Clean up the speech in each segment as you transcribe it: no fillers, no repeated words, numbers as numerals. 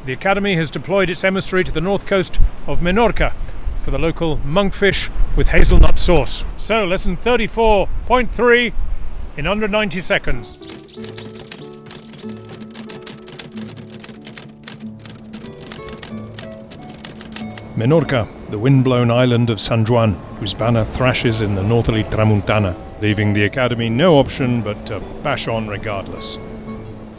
The Academy has deployed its emissary to the north coast of Menorca for the local monkfish with hazelnut sauce. So, lesson 34.3 in under 90 seconds. Menorca, the wind-blown island of San Juan, whose banner thrashes in the northerly Tramuntana, leaving the Academy no option but to bash on regardless.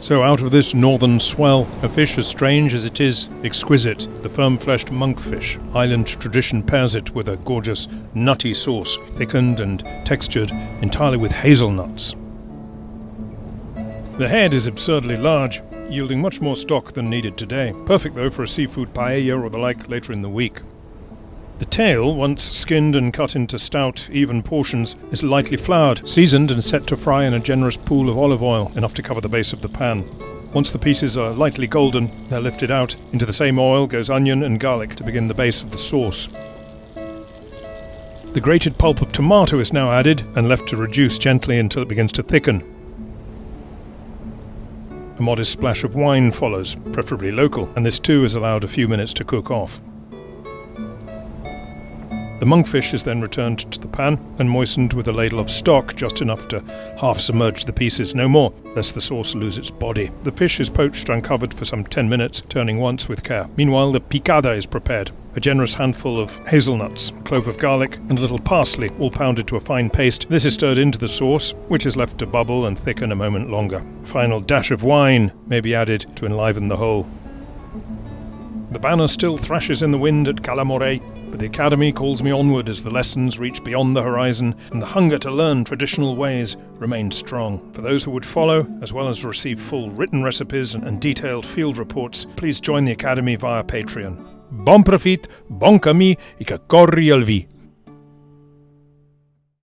So out of this northern swell, a fish as strange as it is exquisite, the firm-fleshed monkfish. Island tradition pairs it with a gorgeous nutty sauce, thickened and textured entirely with hazelnuts. The head is absurdly large, yielding much more stock than needed today. Perfect though for a seafood paella or the like later in the week. The tail, once skinned and cut into stout, even portions, is lightly floured, seasoned and set to fry in a generous pool of olive oil, enough to cover the base of the pan. Once the pieces are lightly golden, they're lifted out. Into the same oil goes onion and garlic to begin the base of the sauce. The grated pulp of tomato is now added and left to reduce gently until it begins to thicken. A modest splash of wine follows, preferably local, and this too is allowed a few minutes to cook off. The monkfish is then returned to the pan and moistened with a ladle of stock, just enough to half submerge the pieces, no more, lest the sauce lose its body. The fish is poached uncovered for some 10 minutes, turning once with care. Meanwhile, the picada is prepared. A generous handful of hazelnuts, a clove of garlic, and a little parsley, all pounded to a fine paste. This is stirred into the sauce, which is left to bubble and thicken a moment longer. A final dash of wine may be added to enliven the whole. The banner still thrashes in the wind at Cala Morell, but the Academy calls me onward as the lessons reach beyond the horizon and the hunger to learn traditional ways remains strong. For those who would follow, as well as receive full written recipes and detailed field reports, please join the Academy via Patreon. Bon profit, bon camis, et que corri el vi.